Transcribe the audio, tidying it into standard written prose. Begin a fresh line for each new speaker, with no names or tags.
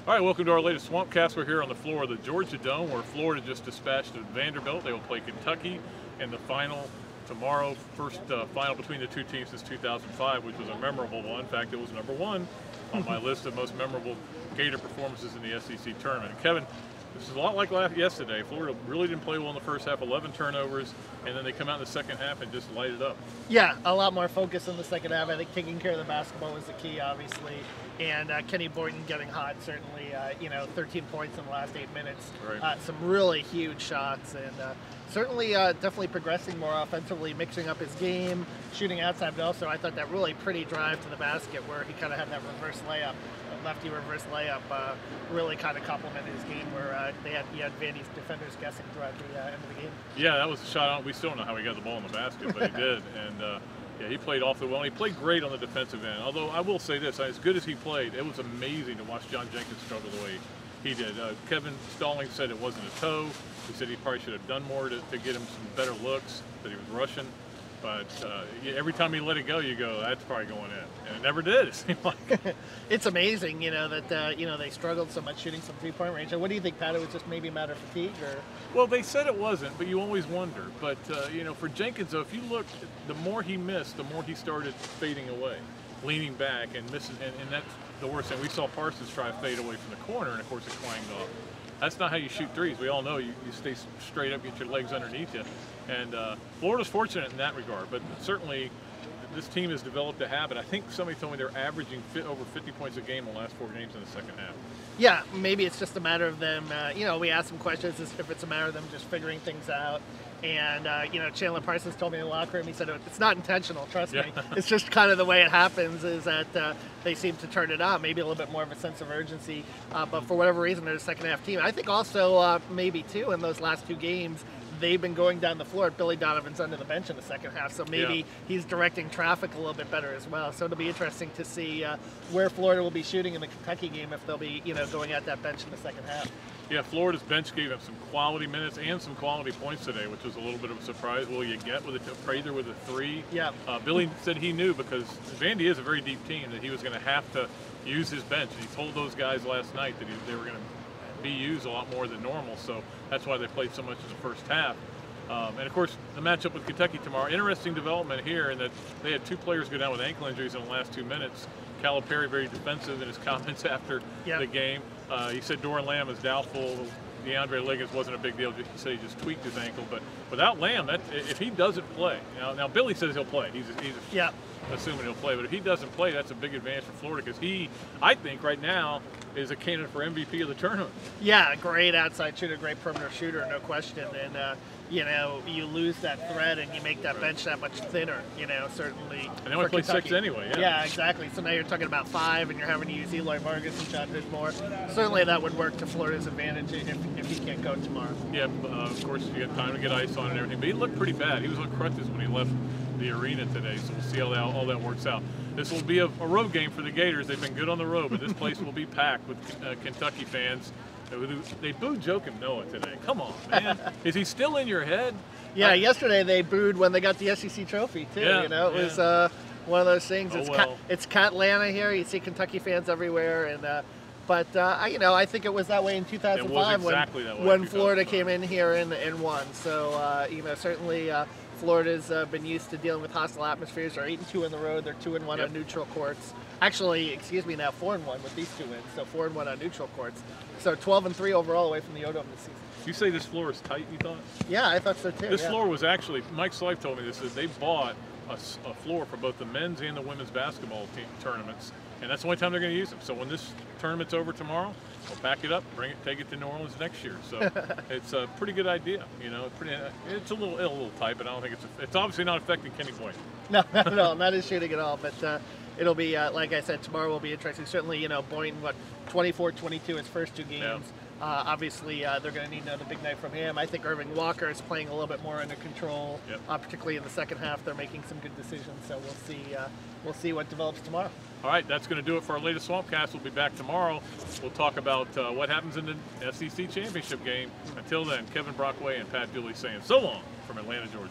All right, welcome to our latest Swampcast. We're here on the floor of the Georgia Dome, where Florida just dispatched Vanderbilt. They will play Kentucky in the final tomorrow. First final between the two teams since 2005, which was a memorable one. In fact, it was number one on my list of most memorable Gator performances in the SEC Tournament. And Kevin, this is a lot like yesterday. Florida really didn't play well in the first half, 11 turnovers, and then they come out in the second half and just light it up.
Yeah, a lot more focus in the second half. I think taking care of the basketball was the key, obviously. And Kenny Boynton getting hot, certainly, 13 points in the last 8 minutes.
Right.
Some really huge shots, and certainly definitely progressing more offensively, mixing up his game, shooting outside, but also I thought that really pretty drive to the basket where he kind of had that reverse layup, lefty reverse layup, really kind of complimented his game where he had Vandy's defenders guessing throughout the end of the game.
Yeah, that was a shot. We still don't know how he got the ball in the basket, but he did. And yeah, he played awfully well. And he played great on the defensive end. Although I will say this, as good as he played, it was amazing to watch John Jenkins struggle the way he did. Kevin Stallings said it wasn't a toe. He said he probably should have done more to get him some better looks, that he was rushing. But every time he let it go, you go, that's probably going in. And it never did, it seemed like.
It's amazing, that they struggled so much shooting some three-point range. And what do you think, Pat? It was just maybe a matter of fatigue? Or?
Well, they said it wasn't, but you always wonder. But, for Jenkins, though, if you look, the more he missed, the more he started fading away, leaning back and missing. And that's the worst thing. We saw Parsons try to fade away from the corner, and, of course, it clanged off. That's not how you shoot threes. We all know you stay straight up, get your legs underneath you. And Florida's fortunate in that regard, but certainly this team has developed a habit. I think somebody told me they're averaging over 50 points a game in the last 4 games in the second half.
Yeah, maybe it's just a matter of them, we asked some questions if it's a matter of them just figuring things out. And, Chandler Parsons told me in the locker room, he said, it's not intentional, trust me. It's just kind of the way it happens is that they seem to turn it on, maybe a little bit more of a sense of urgency. But for whatever reason, they're a second half team. I think also maybe, too, in those last 2 games, they've been going down the floor. Billy Donovan's under the bench in the second half, so maybe he's directing traffic a little bit better as well. So it'll be interesting to see where Florida will be shooting in the Kentucky game if they'll be, going at that bench in the second half.
Yeah, Florida's bench gave them some quality minutes and some quality points today, which was a little bit of a surprise. Will you get with Prather with a 3?
Yeah.
Billy said he knew because Vandy is a very deep team that he was going to have to use his bench. And he told those guys last night that they were going to be used a lot more than normal, so that's why they played so much in the first half. And of course, the matchup with Kentucky tomorrow. Interesting development here in that they had 2 players go down with ankle injuries in the last 2 minutes. Calipari very defensive in his comments after the game. He said Doran Lamb is doubtful. DeAndre Liggins wasn't a big deal. He said he just tweaked his ankle. But without Lamb, if he doesn't play, now Billy says he'll play. He's assuming he'll play. But if he doesn't play, that's a big advantage for Florida because he, I think, right now is a candidate for MVP of the tournament.
Yeah, great outside shooter, great perimeter shooter, no question. And you lose that threat and you make that bench that much thinner, certainly.
And they only play 6 anyway,
Yeah, exactly. So now you're talking about 5 and you're having to use Eloy Vargas and John Bismore. Certainly that would work to Florida's advantage if he can't go tomorrow.
Yeah, of course you got time to get ice on and everything. But he looked pretty bad. He was on crutches when he left the arena today, so we'll see how all that works out. This will be a road game for the Gators. They've been good on the road, but this place will be packed with Kentucky fans. They booed Joakim Noah today. Come on, man. Is he still in your head?
Yeah, yesterday they booed when they got the SEC trophy, too.
Yeah,
it was one of those things. It's Catlanta here. You see Kentucky fans everywhere. And But I think it was that way in 2005 when Florida came in here and won. So, certainly Florida's been used to dealing with hostile atmospheres. They're 8-2 on the road. They're 2-1 on neutral courts. Actually, now 4-1 with these 2 wins. So 4-1 on neutral courts. So 12-3 overall away from the O-Dome this season.
You say this floor is tight, you thought?
Yeah, I thought so too.
This floor was actually, Mike Slife told me this, is they bought a floor for both the men's and the women's basketball tournaments, and that's the only time they're going to use them. So when this tournament's over tomorrow, we'll pack it up, take it to New Orleans next year. So it's a pretty good idea. It's a little tight, but I don't think it's obviously not affecting Kenny Boynton.
No, not at all. Not his shooting at all. But it'll be, like I said, tomorrow will be interesting. Certainly, Boynton, 24-22 his first 2 games.
Yeah.
Obviously, they're going to need another big night from him. I think Irving Walker is playing a little bit more under control, particularly in the second half. They're making some good decisions, so we'll see what develops tomorrow.
All right, that's going to do it for our latest Swampcast. We'll be back tomorrow. We'll talk about what happens in the SEC Championship game. Until then, Kevin Brockway and Pat Dooley saying so long from Atlanta, Georgia.